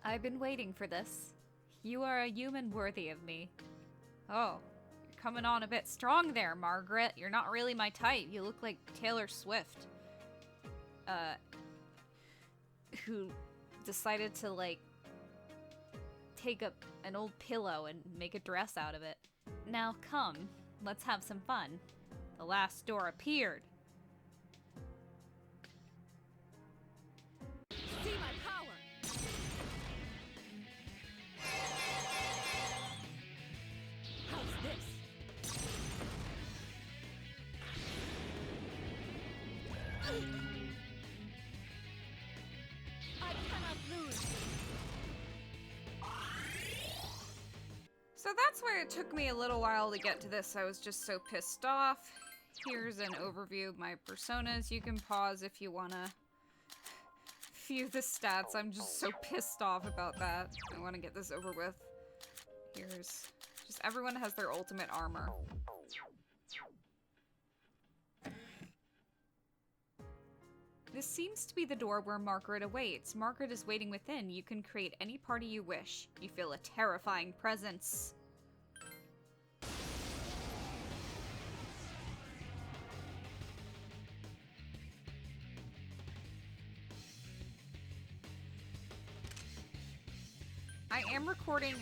I've been waiting for this. You are a human worthy of me. Oh, you're coming on a bit strong there, Margaret. You're not really my type. You look like Taylor Swift. Who decided to, like, take an old pillow and make a dress out of it. Now come, let's have some fun. The last door appeared. See my power! How's this? I cannot lose. So that's where it took me a little while to get to this. I was just so pissed off. Here's an overview of my personas. You can pause if you wanna view the stats. I'm just so pissed off about that. I want to get this over with. Here's just everyone has their ultimate armor. This seems to be the door where Margaret awaits. Margaret is waiting within. You can create any party you wish. You feel a terrifying presence. I am recording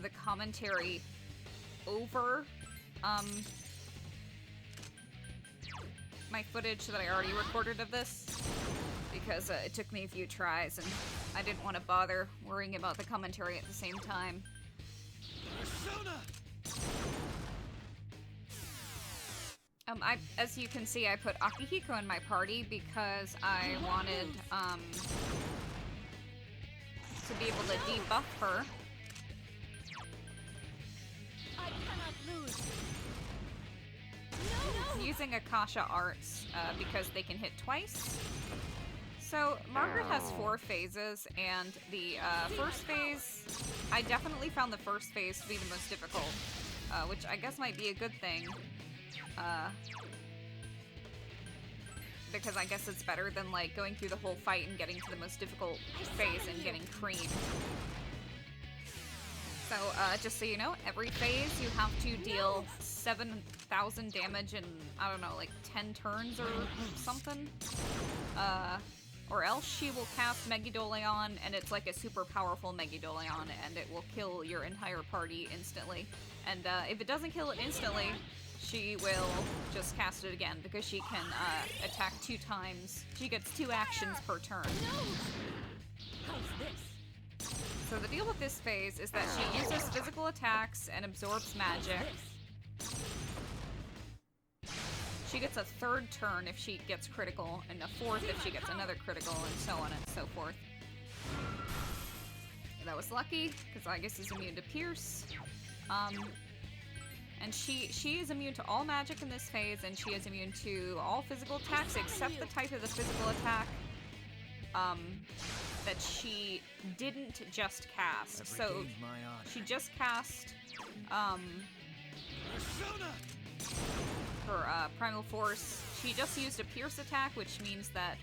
the commentary over my footage that I already recorded of this because it took me a few tries and I didn't want to bother worrying about the commentary at the same time. As you can see, I put Akihiko in my party because I wanted to be able to debuff her. I cannot lose. I'm using Akasha Arts because they can hit twice. So Margaret has 4 phases, and the first phase, I definitely found the first phase to be the most difficult, which I guess might be a good thing. Because I guess it's better than, like, going through the whole fight and getting to the most difficult phase and getting creamed. So, just so you know, every phase you have to deal 7,000 damage in, I don't know, like 10 turns or something. Or else she will cast Megidolion, and it's like a super powerful Megidolion, and it will kill your entire party instantly. And if it doesn't kill it instantly, she will just cast it again, because she can attack 2 times. She gets 2 actions per turn. How's this? So the deal with this phase is that she uses physical attacks and absorbs magic. She gets a 3rd turn if she gets critical, and a 4th if she gets another critical, and so on and so forth. That was lucky, because Aegis is immune to Pierce. And she is immune to all magic in this phase, and she is immune to all physical attacks except the type of the physical attack that she didn't just cast. So she just cast her Primal Force. She just used a Pierce attack, which means that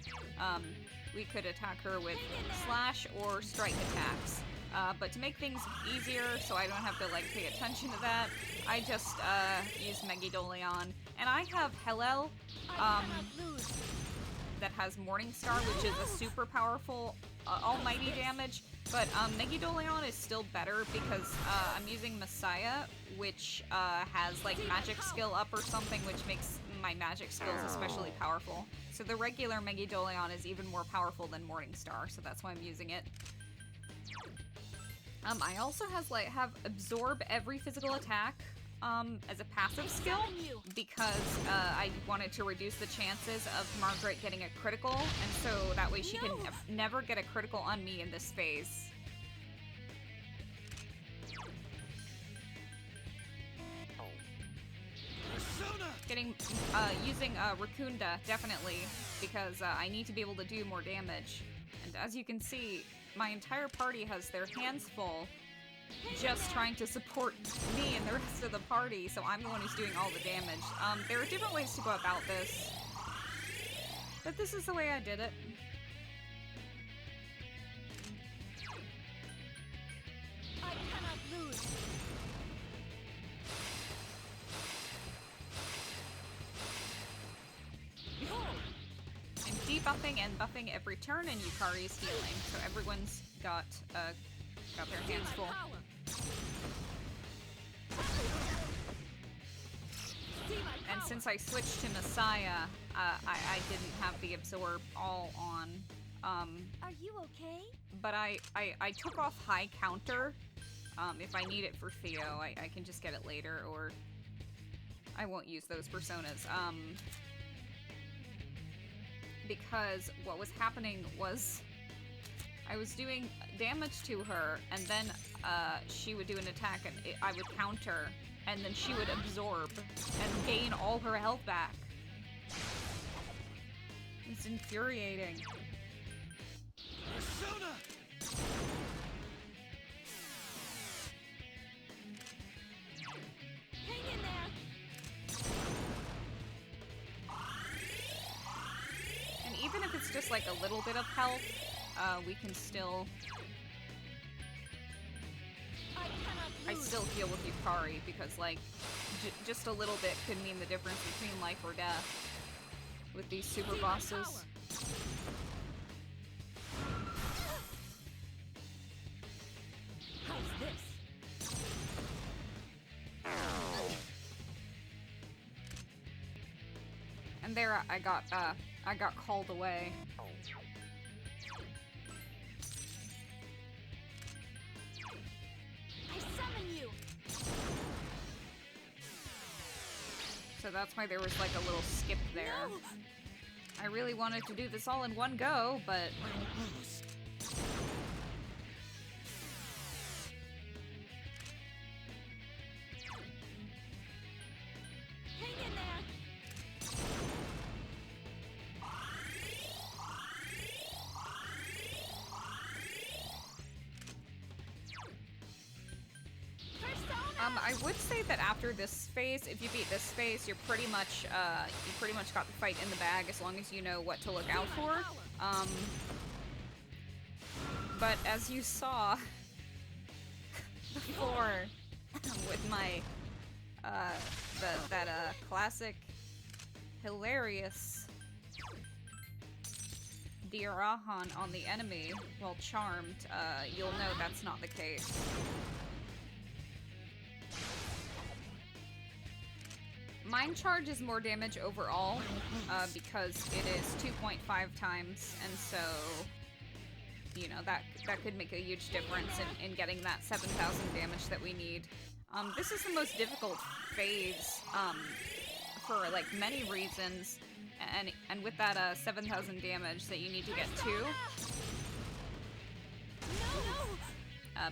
we could attack her with Slash or Strike attacks. But to make things easier, so I don't have to, like, pay attention to that, I just use Megidolion. And I have Hellel that has Morningstar, which is a super powerful almighty damage. But Megidolion is still better because I'm using Messiah, which has, like, magic skill up or something, which makes my magic skills especially powerful. So the regular Megidolion is even more powerful than Morningstar, so that's why I'm using it. I also have absorb every physical attack as a passive skill because I wanted to reduce the chances of Margaret getting a critical, and so that way she can never get a critical on me in this phase. Using Raccoonda, definitely, because I need to be able to do more damage. And as you can see, my entire party has their hands full just trying to support me and the rest of the party, so I'm the one who's doing all the damage. There are different ways to go about this, but this is the way I did it. buffing and buffing every turn, and Yukari's healing. So everyone's got their hands full. And since I switched to Messiah, I didn't have the absorb all on. Are you okay? But I took off high counter. If I need it for Theo, I can just get it later, or I won't use those personas. Because what was happening was I was doing damage to her, and then she would do an attack, and I would counter, and then she would absorb and gain all her health back. It's infuriating. Persona! Hang in there. And even if it's just like a little bit of health, we can still... I still heal with Yukari, because like, just a little bit could mean the difference between life or death with these super bosses. How's this? And there I got called away. I summon you. So that's why there was like a little skip there. No. I really wanted to do this all in one go, but... Hang in there. Persona. I would say that after this phase, if you beat this phase, you're pretty much got the fight in the bag as long as you know what to look out for. But as you saw before with my that classic hilarious Diarahan on the enemy while charmed, you'll know that's not the case. Mind Charge is more damage overall, because it is 2.5 times, and so, you know, that could make a huge difference in getting that 7,000 damage that we need. This is the most difficult phase, for, like, many reasons, and with that 7,000 damage that you need to get to,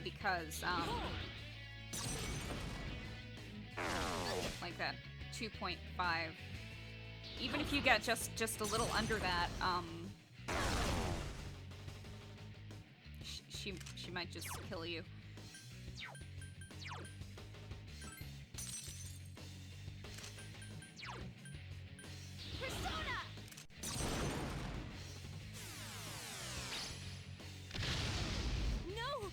because, like that 2.5. Even if you get just a little under that, she might just kill you. Persona. No.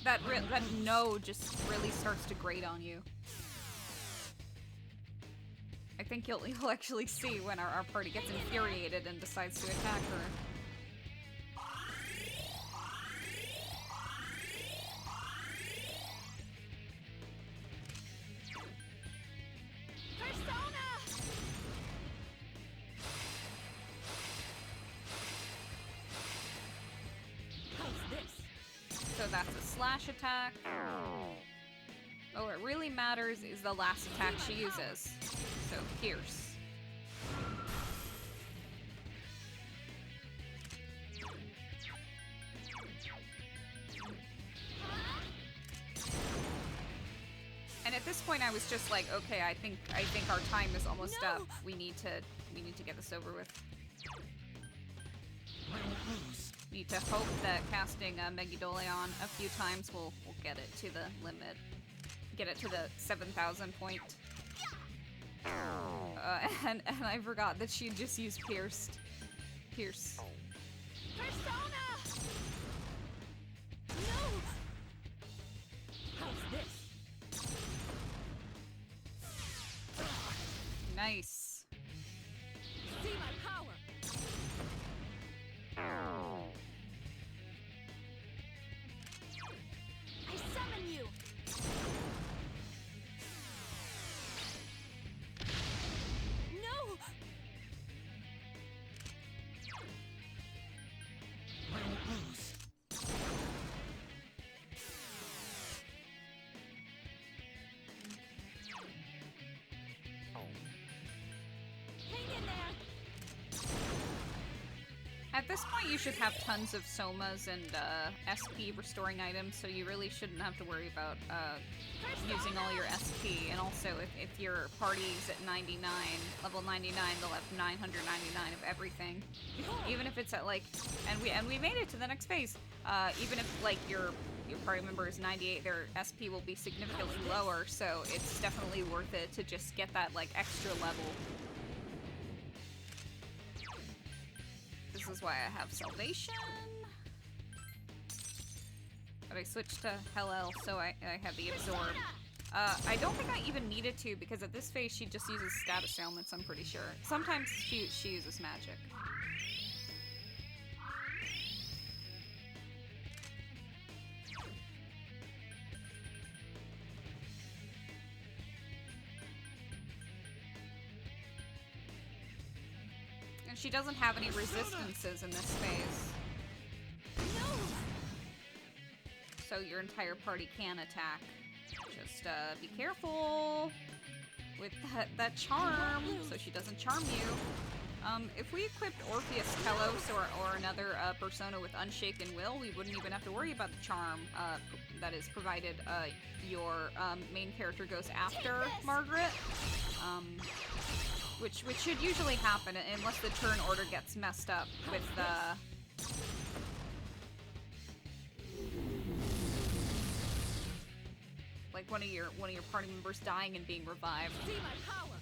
That no just really starts to grate on you. I think you'll actually see when our party gets infuriated and decides to attack her. Persona. How's this? So that's a slash attack. Oh, what really matters is the last attack she uses. So, Pierce. And at this point I was just like, okay, I think our time is almost up. We need to get this over with. Need to hope that casting Megidolion a few times will get it to the limit. Get it to the 7,000 point. And I forgot that she just used Pierce. Persona. No. How's this? Nice. See my power. I summon you. No. I won't lose. Hang in there. At this point, you should have tons of somas and SP restoring items, so you really shouldn't have to worry about using all your SP. And also, if your party's at 99, level 99, they'll have 999 of everything. Even if it's at like, and we made it to the next phase. Even if like your party member is 98, their SP will be significantly lower. So it's definitely worth it to just get that like extra level. This is why I have Salvation. But I switched to Hell, so I have the Absorb. I don't think I even needed to, because at this phase she just uses status ailments, I'm pretty sure. Sometimes she uses magic. And she doesn't have any resistances in this phase. So your entire party can attack. Just be careful with that charm, so she doesn't charm you. If we equipped Orpheus Telos or another persona with Unshaken Will, we wouldn't even have to worry about the charm that is provided your main character goes after Margaret. Which should usually happen unless the turn order gets messed up with like one of your party members dying and being revived. See my power.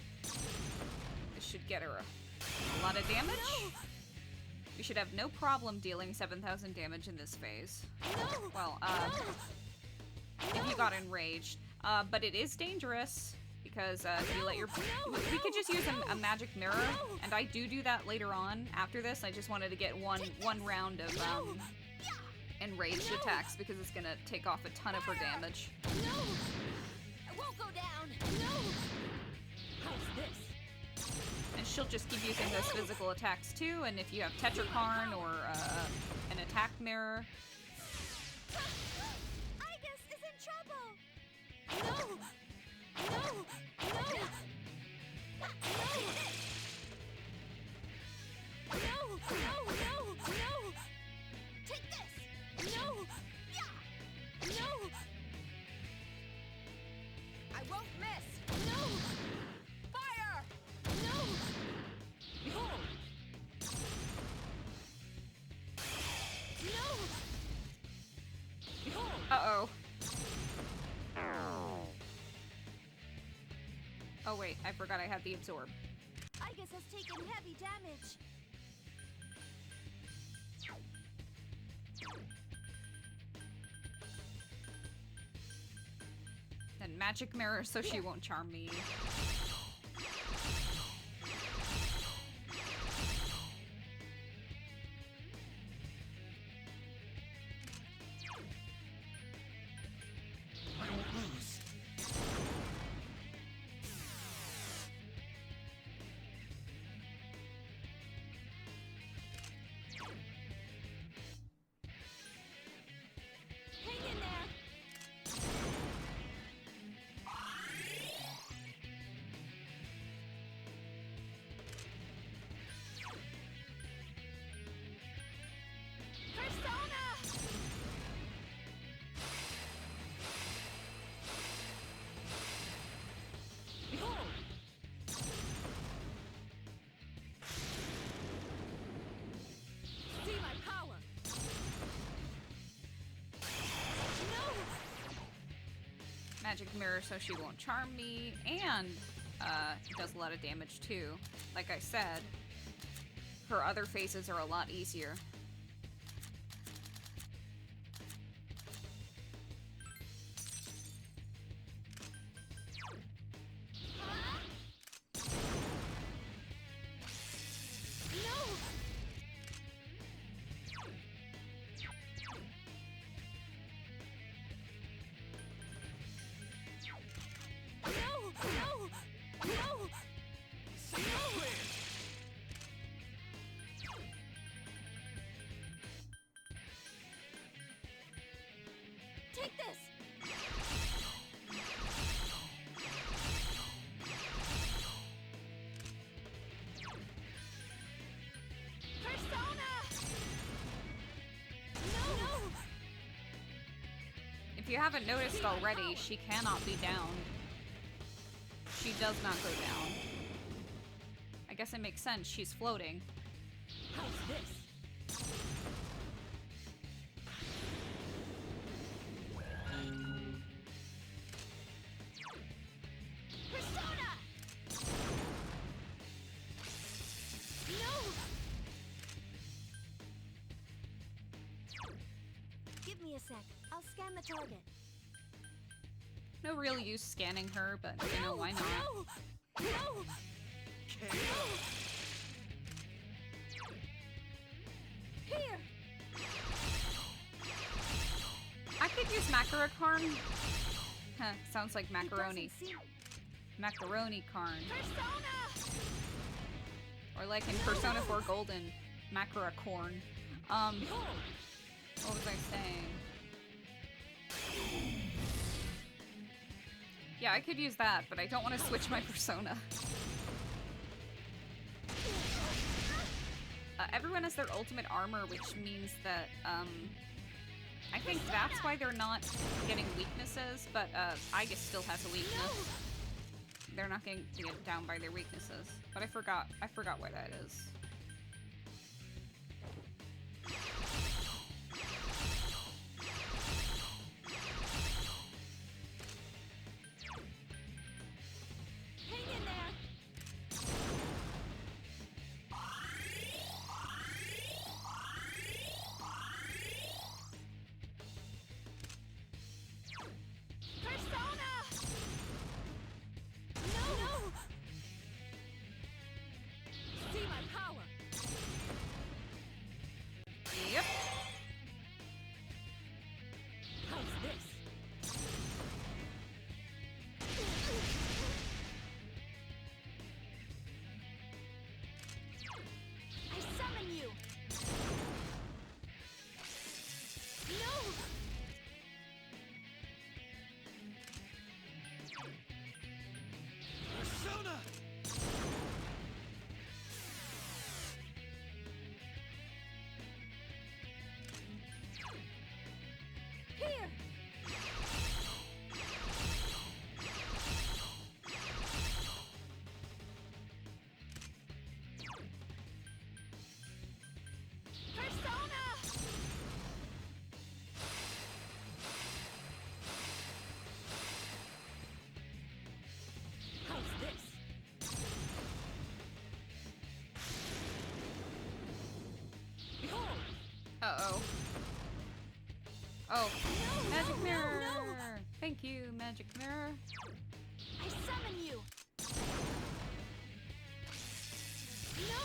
This should get her a lot of damage. No. We should have no problem dealing 7,000 damage in this phase. No. Well, No. if you got enraged. But it is dangerous. Because if you let your... We could just use a magic mirror, and I do that later on. After this, I just wanted to get one round of enraged attacks, because it's gonna take off a ton of her damage. No. I won't go down. No. How's this? And she'll just keep using those physical attacks too, and if you have Tetrakarn or an attack mirror... Igus is in trouble. No. No! No! No! No! No! No! Take this! No! No! I won't miss! No! Fire! No! Behold! No! Behold! Uh-oh. Oh wait, I forgot I had the Absorb. Igus has taken heavy damage. And Magic Mirror so she won't charm me. I won't lose. Hang in there. Persona! Behold! See my power! No! Magic Mirror so she won't charm me, and it does a lot of damage too. Like I said, her other phases are a lot easier. you haven't noticed already, she cannot be downed. She does not go down. I guess it makes sense, she's floating. How's this? Persona! No! Give me a sec. I'll scan the target. No real use scanning her, but you know, why not? No! No! No! Here! I could use macarocarn. Huh, sounds like He macaroni. doesn't see- Macaroni carn. Persona! Or like in Persona 4 Golden, macaracorn. Behold! What was I saying? Yeah, I could use that, but I don't want to switch my persona. Everyone has their ultimate armor, which means that, I think that's why they're not getting weaknesses, but, Igus still has a weakness. They're not getting down by their weaknesses. But I forgot why that is. Hang in there! Persona! No! See my power! Yep. How's this? I summon you! No! Persona! Here! Persona! How's this? Behold! Uh-oh. Oh. No, Magic no, mirror! no, no. Thank you, magic mirror. I summon you! No!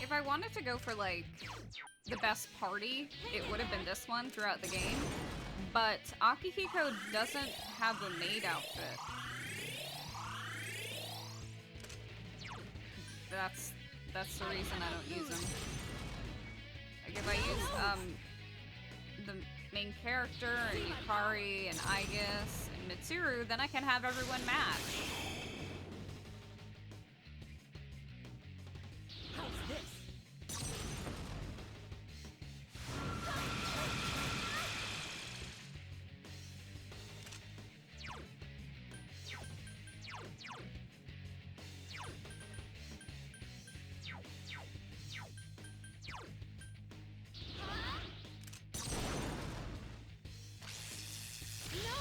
If I wanted to go for, like, the best party, it would have been this one throughout the game. But Akihiko doesn't have a maid outfit. That's the reason I don't use him. Like, if I use, the main character, and Yukari, and Igus, and Mitsuru, then I can have everyone match. How's this? No!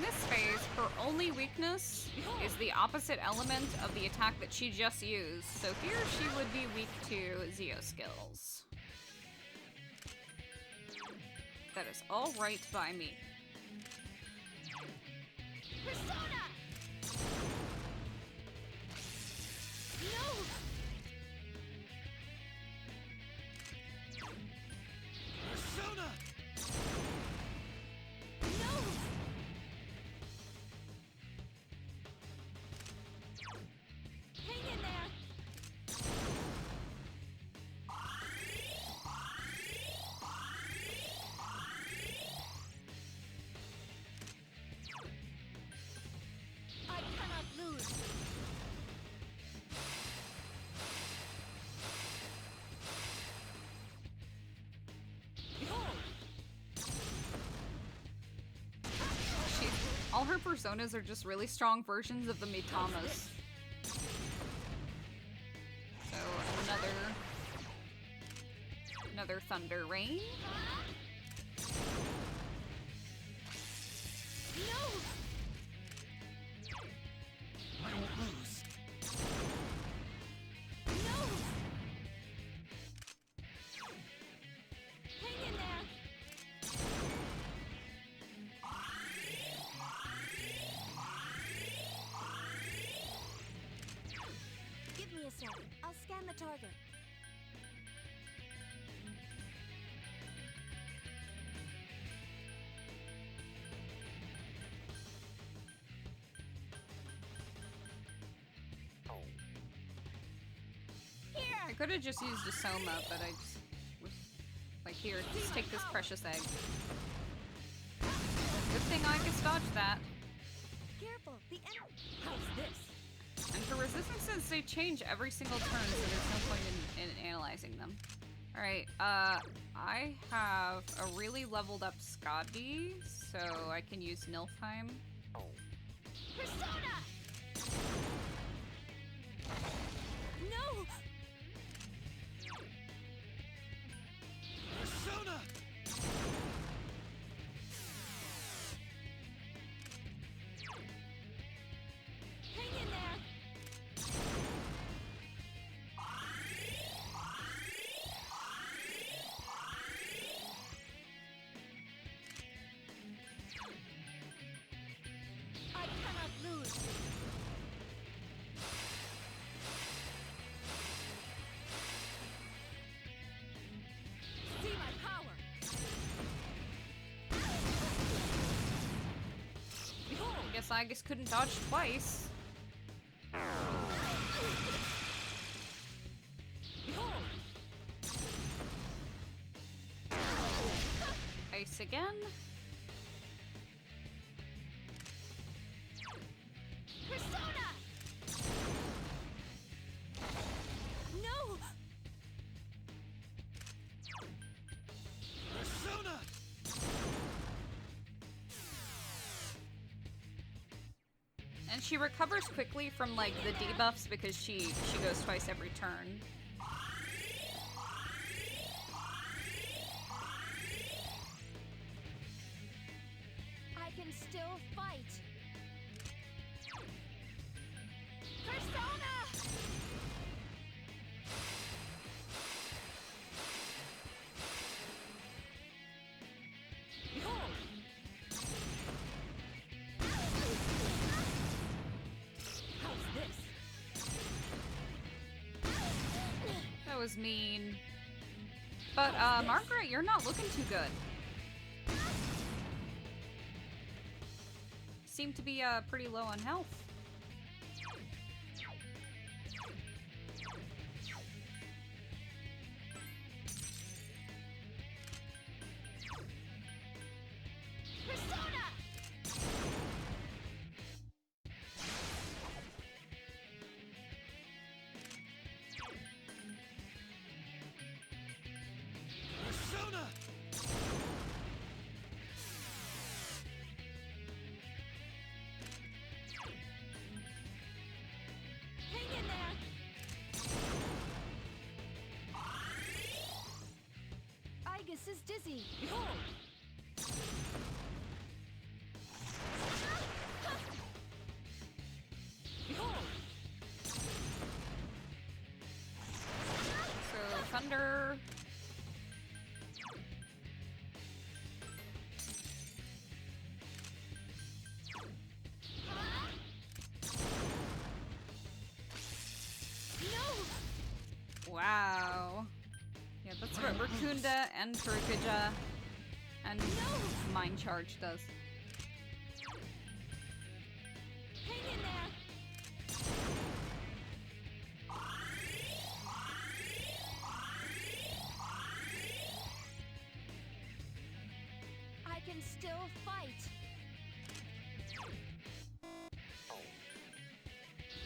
in this phase, her only weakness is the opposite element of the attack that she just used. So here she would be weak to Zeo skills. That is all right by me. Persona! No! Persona! No! Hang in there! I cannot lose! Behold! All her personas are just really strong versions of the Mitamas. So another Thunder Rain. No! I won't lose. No! Hang in there! Give me a sec. I'll scan the target. I could have just used a Soma, but I just was like, here, just take this precious egg. Good thing I could dodge that. Careful, the enemy. How's this? And for resistances, they change every single turn, so there's no point in analyzing them. Alright, I have a really leveled up Skadi, so I can use Nilfheim. Persona! No! Persona! Hang in there! I cannot lose! See my power! Behold! I guess couldn't dodge twice. Behold! Ice again. Persona! No! Persona! And she recovers quickly from like the debuffs because she goes twice every turn. I can still fight. Persona! Behold! How's this? That was mean. But Margaret, you're not looking too good. Seem to be pretty low on health. Persona! Persona! Hang in there! Igus is dizzy. Behold! Wow. Yeah, that's what Raccoonda and Turkija and Mind Charge does. Hang in there. I can still fight.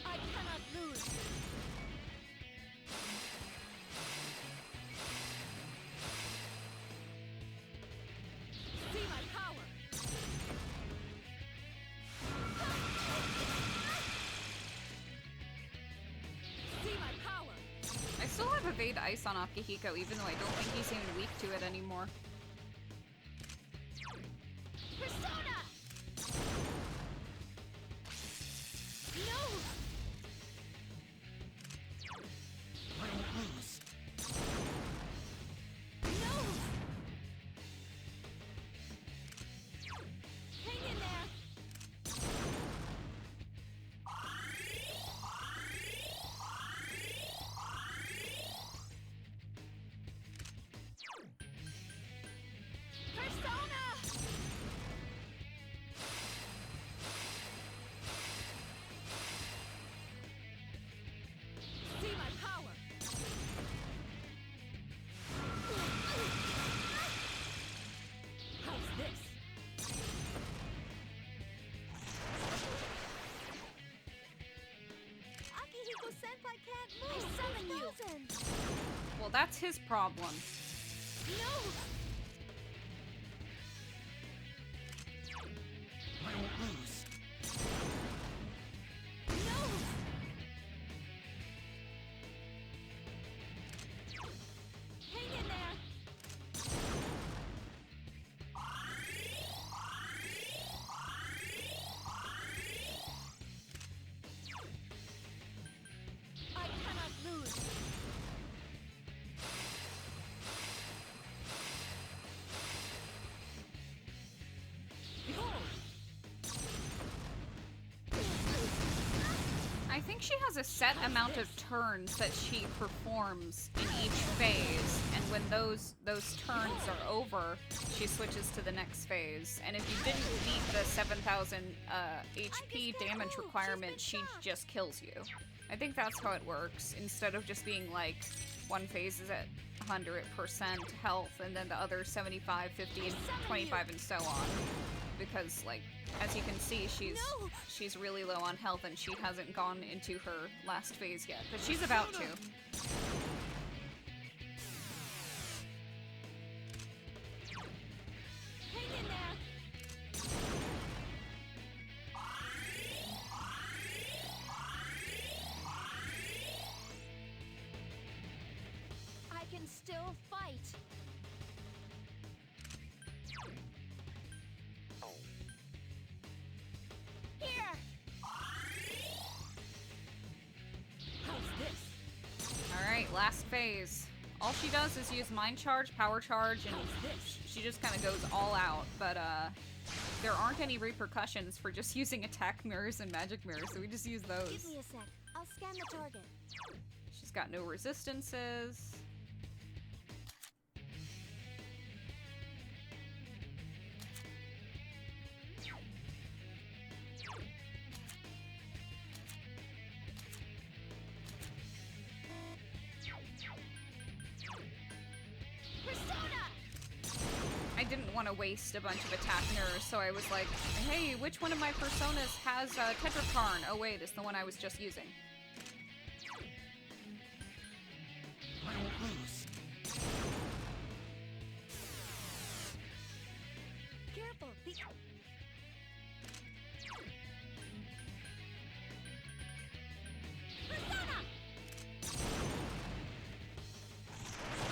I cannot lose. See my power. See my power. I still have Evade Ice on Akihiko, even though I don't think he's even weak to it anymore. Persona! No! I won't lose. No! Hang in there! Persona! See my power! How's this? Akihiko-senpai can't move! I summon you! Well, that's his problem. No! I won't lose. No! Hang in there! I cannot lose! Behold! I think she has a set amount of turns that she performs in each phase, and when those turns are over, she switches to the next phase. And if you didn't beat the 7,000 HP damage requirement, she just kills you. I think that's how it works, instead of just being like, one phase is at 100% health, and then the other 75, 50, and 25, and so on. Because, like, as you can see, she's really low on health, and she hasn't gone into her last phase yet, but she's about to. Hang in there! I can still fight! Here! How's this? Alright, last phase. All she does is use Mind Charge, Power Charge, and she just kind of goes all out, but there aren't any repercussions for just using Attack Mirrors and Magic Mirrors, so we just use those. Give me a sec. I'll scan the target. She's got no resistances. I didn't want to waste a bunch of attack mirrors, so I was like, hey, which one of my personas has Tetrakarn? Oh wait, it's the one I was just using. I won't lose. Careful. Persona!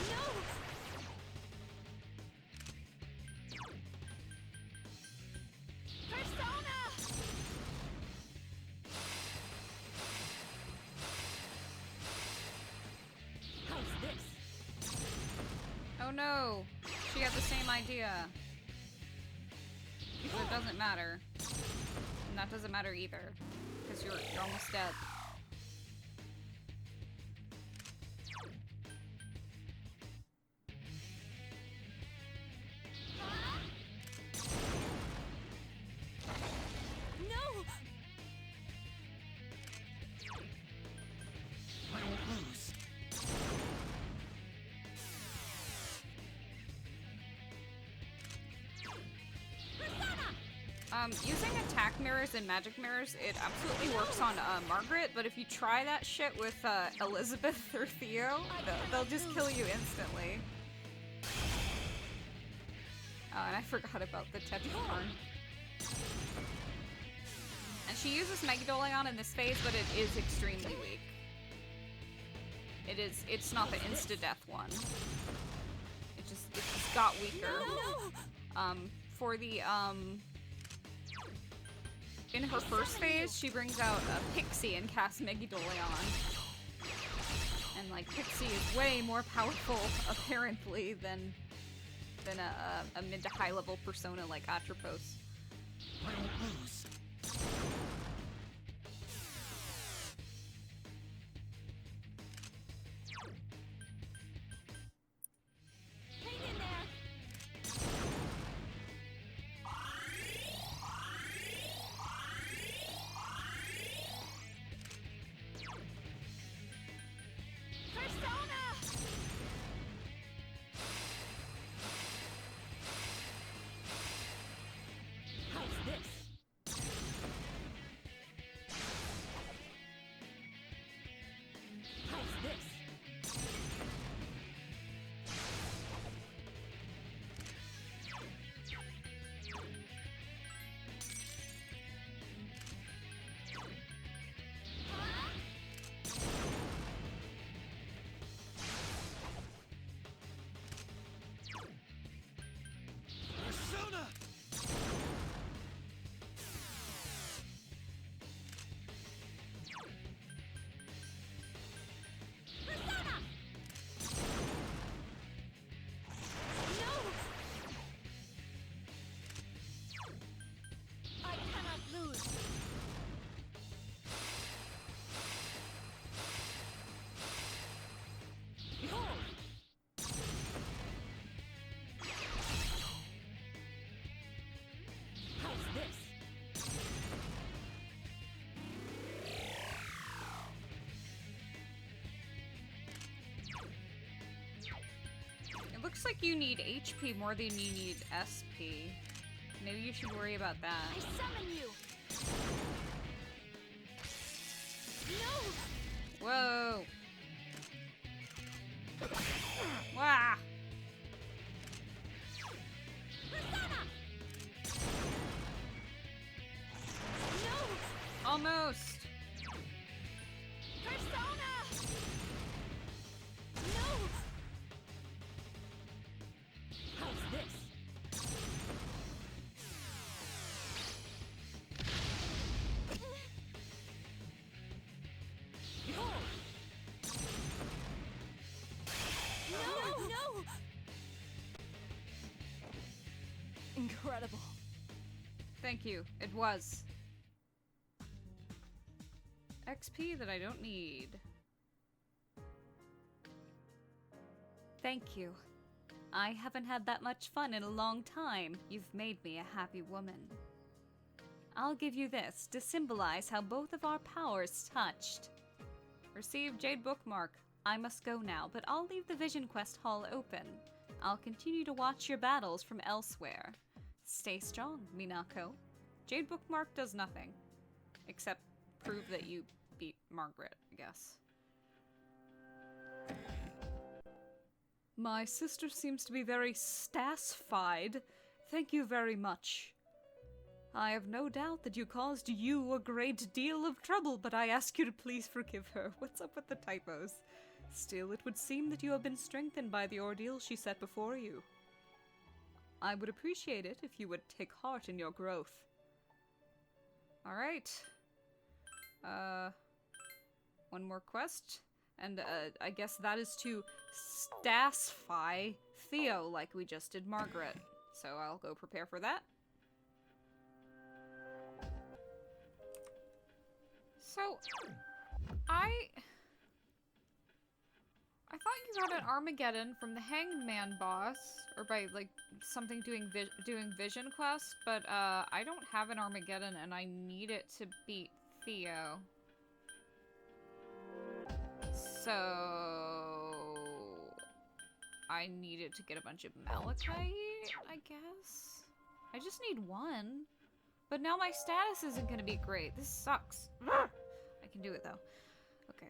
No! Persona! How's this? Oh no, she had the same idea. But it doesn't matter. And that doesn't matter either, because you're almost dead. Using attack mirrors and magic mirrors, it absolutely works on Margaret, but if you try that shit with Elizabeth or Theo, they'll just kill you instantly. Oh, and I forgot about the Tetracorn. And she uses Megadoleon in this phase, but it is extremely weak. It's not the insta-death one. It just got weaker. For the, in her first phase, she brings out a Pixie and casts Megadoleon. And, like, Pixie is way more powerful, apparently, than a mid to high level persona like Atropos. I won't lose. Hang in there. Persona! How's this? How's this? Persona! Persona! No! I cannot lose. Behold! How's this? It looks like you need HP more than you need SP. Maybe you should worry about I that. summon you! No! Whoa! Wah! Persona! No! Almost! Persona! No! How's this? Behold! No! No! Incredible. Thank you. It was. XP that I don't need. Thank you. I haven't had that much fun in a long time. You've made me a happy woman. I'll give you this to symbolize how both of our powers touched. Receive Jade Bookmark. I must go now, but I'll leave the Vision Quest hall open. I'll continue to watch your battles from elsewhere. Stay strong, Minako. Jade Bookmark does nothing. Except prove that you beat Margaret, I guess. My sister seems to be very satisfied. Thank you very much. I have no doubt that you caused you a great deal of trouble, but I ask you to please forgive her. What's up with the typos? Still, it would seem that you have been strengthened by the ordeal she set before you. I would appreciate it if you would take heart in your growth. Alright. One more quest. And, I guess that is to Stasify Theo like we just did Margaret. So I'll go prepare for that. So, I thought you got an Armageddon from the Hanged Man boss, or by, like, something doing Vision Quest, but, I don't have an Armageddon and I need it to beat Theo. So, I needed to get a bunch of Malachite, I guess? I just need one. But now my status isn't gonna be great. This sucks. I can do it though. Okay.